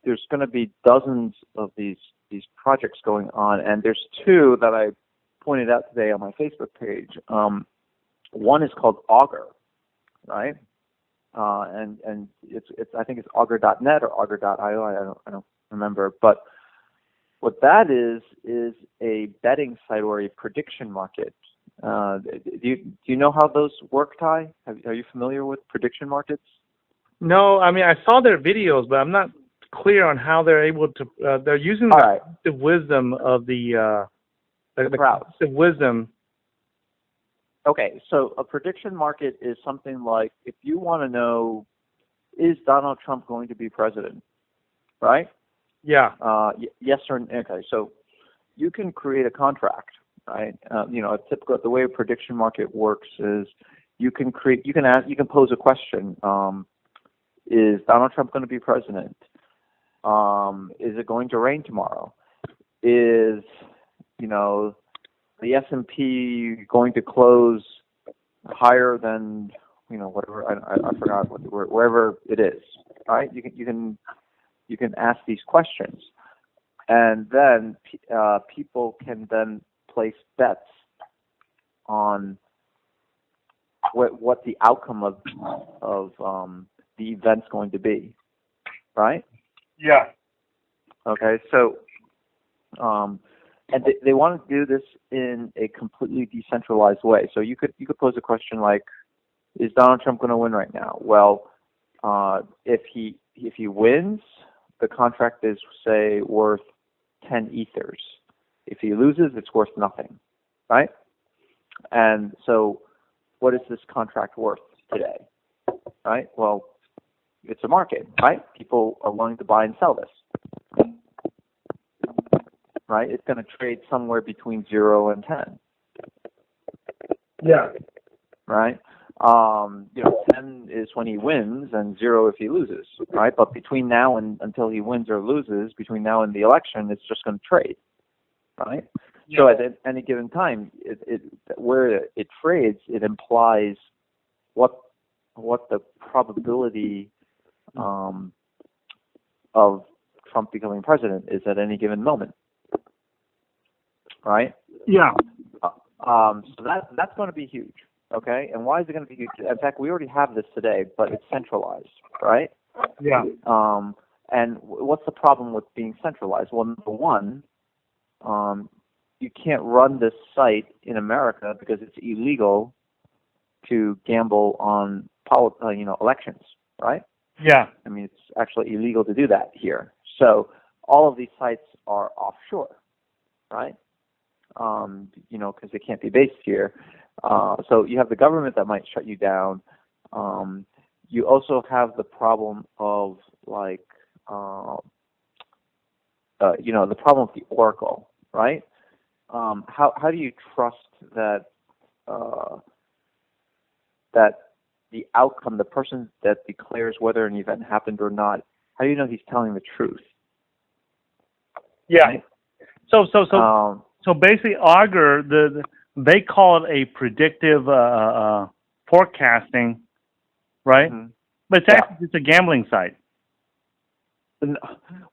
there's going to be dozens of these projects going on, and there's two that I pointed out today on my Facebook page. One is called Augur, right? And it's I think it's augur.net or augur.io. I don't remember, but what that is a betting site or a prediction market. Do you know how those work, Ty? Are you familiar with prediction markets? No, I mean I saw their videos, but I'm not clear on how they're able to. They're using the wisdom of the crowds. The wisdom. Okay, so a prediction market is something like if you want to know, is Donald Trump going to be president, right? Yeah. Yes or no. Okay, so you can create a contract, right? A typical the way a prediction market works is you can pose a question. Is Donald Trump going to be president? Is it going to rain tomorrow? Is the S&P going to close higher than whatever I forgot wherever it is, right? You can ask these questions, and then people can then place bets on what the outcome of the event's going to be, right? Yeah. Okay, so and they want to do this in a completely decentralized way. So you could pose a question like, is Donald Trump going to win right now? Well, if he wins, the contract is, say, worth 10 ethers. If he loses, it's worth nothing, right? And so what is this contract worth today, right? Well, it's a market, right? People are willing to buy and sell this, right? It's going to trade somewhere between 0 and 10. Yeah. Right? 10 is when he wins and 0 if he loses, right? But between now and until he wins or loses, between now and the election, it's just going to trade, right? Yeah. So at any given time, where it trades, it implies what the probability of Trump becoming president is at any given moment, right? Yeah. So that's going to be huge. Okay, and why is it going to be huge? In fact, we already have this today, but it's centralized, right? Yeah. And what's the problem with being centralized? Well, number one, you can't run this site in America because it's illegal to gamble on elections, right? Yeah. I mean, it's actually illegal to do that here. So all of these sites are offshore, right? Because they can't be based here. So you have the government that might shut you down. You also have the problem of the problem of the oracle, right? How do you trust that the outcome, the person that declares whether an event happened or not, how do you know he's telling the truth? Yeah. Right? So basically, Augur, they call it a predictive forecasting, right? Mm-hmm. But it's actually just a gambling site.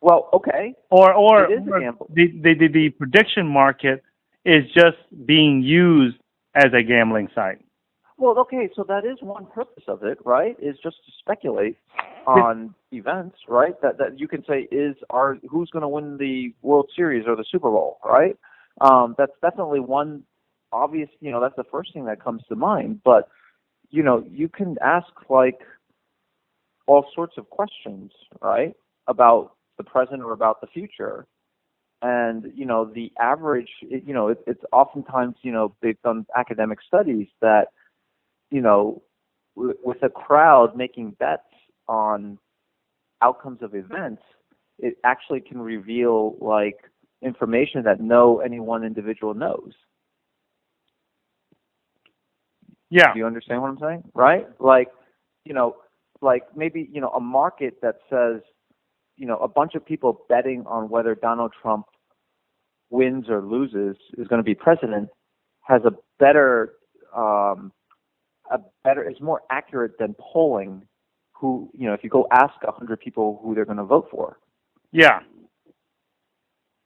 Well, okay. Or it is a gamble. The prediction market is just being used as a gambling site. Well, okay, so that is one purpose of it, right? Is just to speculate on events, right? That you can say who's going to win the World Series or the Super Bowl, right? That's definitely one obvious. That's the first thing that comes to mind. But you can ask like all sorts of questions, right, about the present or about the future. And the average, it's oftentimes based on academic studies that with a crowd making bets on outcomes of events, it actually can reveal like information that any one individual knows. Yeah. Do you understand what I'm saying? Right? Like maybe a market that says a bunch of people betting on whether Donald Trump wins or loses is going to be president has a better is more accurate than polling who if you go ask 100 people who they're going to vote for, Yeah.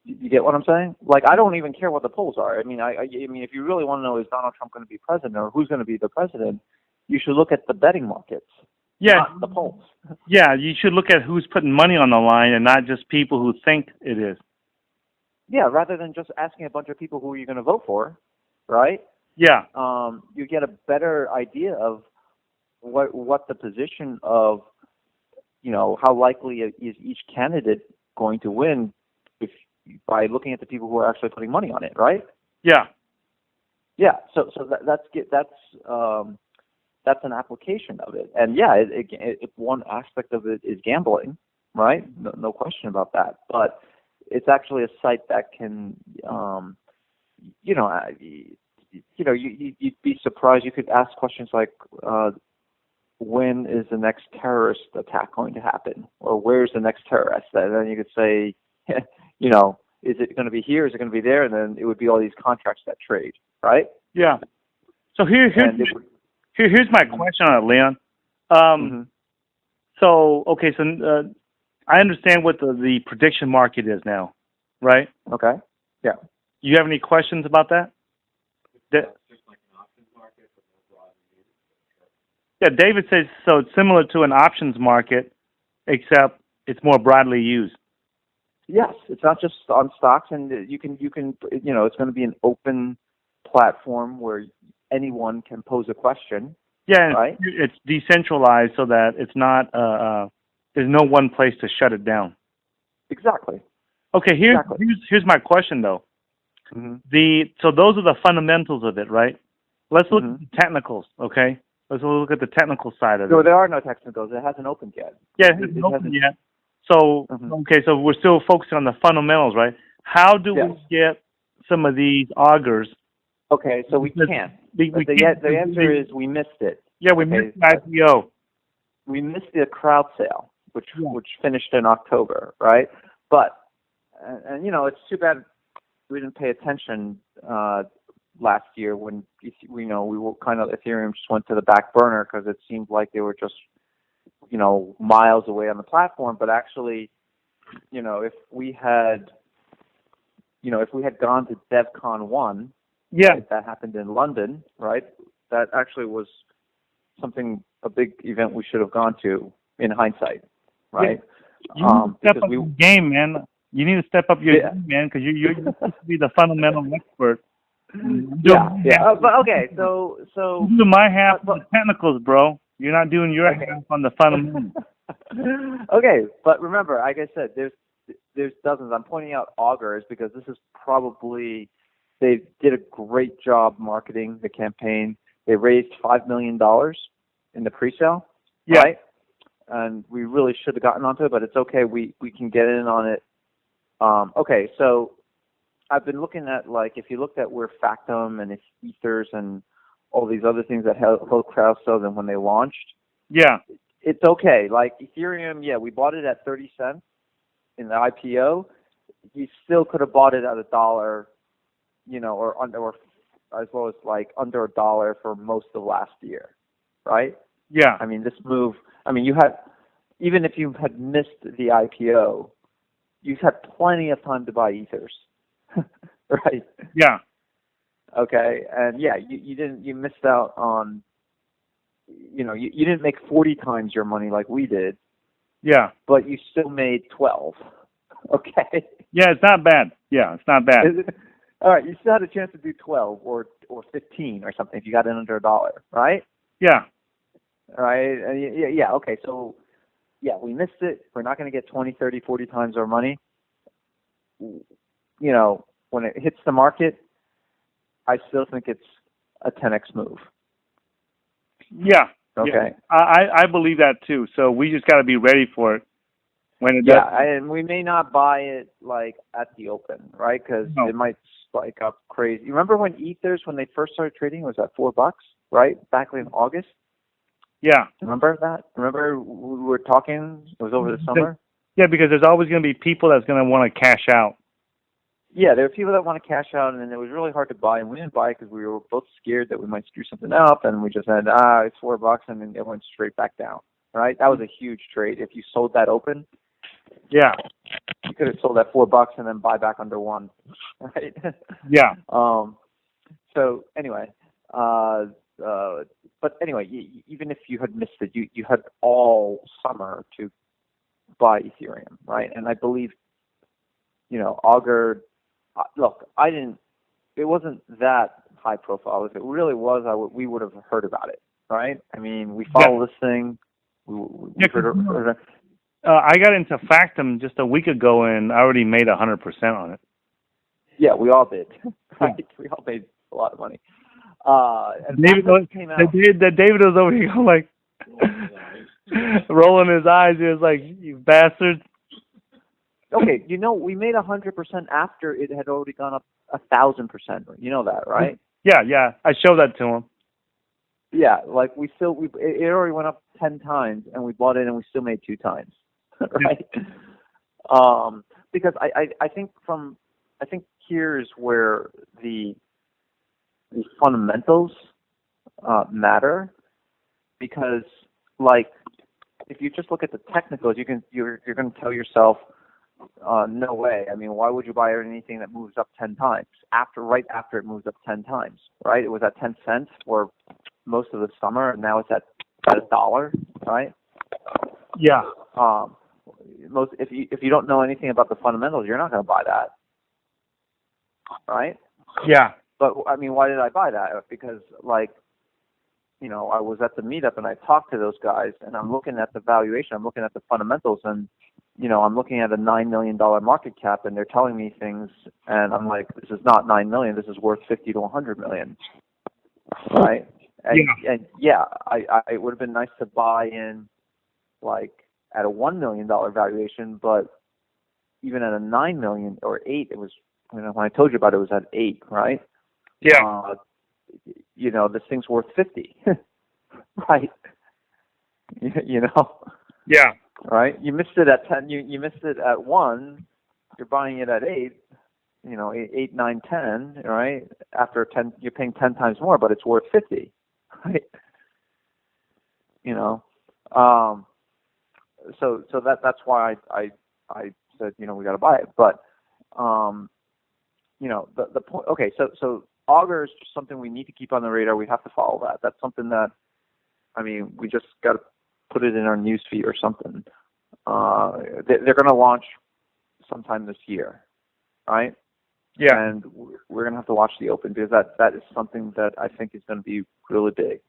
You get what I'm saying? Like, I don't even care what the polls are. I mean, I mean, if you really want to know is Donald Trump going to be president or who's going to be the president, you should look at the betting markets, not the polls. Yeah, you should look at who's putting money on the line and not just people who think it is. Yeah, rather than just asking a bunch of people who you're going to vote for, right? Yeah. You get a better idea of what the position of, how likely is each candidate going to win by looking at the people who are actually putting money on it, right? Yeah. Yeah. So that's an application of it, and yeah, it one aspect of it is gambling, right? No question about that. But it's actually a site that can, you'd be surprised. You could ask questions like, when is the next terrorist attack going to happen, or where's the next terrorist? And then you could say, is it going to be here? Is it going to be there? And then it would be all these contracts that trade, right? Yeah. So here's my question on it, Leon. So okay, so I understand what the prediction market is now, right? Okay. Yeah. You have any questions about that? Yeah, David says so. It's similar to an options market, except it's more broadly used. Yes, it's not just on stocks, and you can it's going to be an open platform where anyone can pose a question. Yeah, right? It's decentralized so that it's not there's no one place to shut it down. Exactly. Okay, here's my question though. So those are the fundamentals of it, right? Let's look at the technicals, okay? Let's look at the technical side of it. No, there are no technicals. It hasn't opened yet. Yeah, it hasn't opened yet. So, okay, so we're still focusing on the fundamentals, right? How do we get some of these augurs? Okay, so we can't. The answer is we missed it. Yeah, we missed the IPO. We missed the crowd sale, which finished in October, right? But, and it's too bad we didn't pay attention last year when we were kind of, Ethereum just went to the back burner because it seemed like they were just miles away on the platform. But actually, if we had gone to DevCon 1, that happened in London, right? That actually was a big event we should have gone to in hindsight, right? You need to step up your game, man. You need to step up your game, man, because you're supposed to be the fundamental expert. But okay, so you do my half on the technicals, bro. You're not doing your half on the fundamentals. Okay, but remember, like I said, there's dozens. I'm pointing out Augurs because this is probably, they did a great job marketing the campaign. They raised $5 million in the pre-sale, right? And we really should have gotten onto it, but it's okay. We can get in on it. Okay, so I've been looking at, like, if you looked at where Factum and Ethers and all these other things that held crowd sales and when they launched, it's okay. Like Ethereum, we bought it at 30 cents in the IPO. You still could have bought it at $1, or under, or as well as like under $1 for most of last year, right? Yeah. I mean, this move. I mean, even if you had missed the IPO, you've had plenty of time to buy Ethers, right? Yeah. Okay, and you missed out on, you didn't make 40 times your money like we did. Yeah. But you still made 12. Okay. Yeah, it's not bad. Yeah, it's not bad. All right, you still had a chance to do 12 or 15 or something if you got in under $1, right? Yeah. All right. Okay. So, we missed it. We're not going to get 20, 30, 40 times our money. When it hits the market, I still think it's a 10x move. Yeah. Okay. Yeah. I believe that too. So we just got to be ready for it when it does. And we may not buy it like at the open, right? Because it might spike up crazy. You remember when Ethers, when they first started trading, was at $4, right? Back in August. Yeah. Remember that? Remember we were talking? It was over the summer. Yeah, because there's always going to be people that's going to want to cash out. Yeah, there are people that want to cash out, and it was really hard to buy, and we didn't buy it because we were both scared that we might screw something up, and we just said, it's $4, and then it went straight back down, right? That was a huge trade. If you sold that open, yeah, could have sold at $4 and then buy back under $1, right? Yeah. So anyway, but anyway, even if you had missed it, you had all summer to buy Ethereum, right? And I believe, Augur. Look, it wasn't that high profile. If it really was, we would have heard about it, right? I mean, we follow this thing. I got into Factum just a week ago, and I already made 100% on it. Yeah, we all did. Right? We all made a lot of money. And David came out. David was over here like rolling his eyes. He was like, "You bastard." Okay, we made 100% after it had already gone up 1,000%. You know that, right? Yeah. I showed that to him. Yeah, like it already went up 10 times, and we bought it, and we still made 2 times, right? Because I think here's where the fundamentals matter, because like if you just look at the technicals, you're going to tell yourself, no way. I mean, why would you buy anything that moves up 10 times right after it moves up 10 times, right? It was at 10 cents for most of the summer, and now it's at $1, right? Yeah. If you don't know anything about the fundamentals, you're not going to buy that, right? Yeah. But I mean, why did I buy that? Because I was at the meetup and I talked to those guys, and I'm looking at the valuation, I'm looking at the fundamentals, and I'm looking at a $9 million market cap, and they're telling me things, and I'm like, this is not $9 million. This is worth $50 to $100 million, right? And it would have been nice to buy in, like at a $1 million valuation, but even at a $9 million or $8, it was, when I told you about it, it was at $8, right? Yeah. This thing's worth 50, right? Yeah. Right? You missed it at 10. You missed it at 1. You're buying it at 8. 8, 9, 10. Right? After 10, you're paying 10 times more, but it's worth 50. Right? So that's why I said we got to buy it. But the point. Okay, so Augur is just something we need to keep on the radar. We have to follow that. That's something that, we just got to put it in our news feed or something. They're going to launch sometime this year, right? Yeah. And we're going to have to watch the open, because that is something that I think is going to be really big.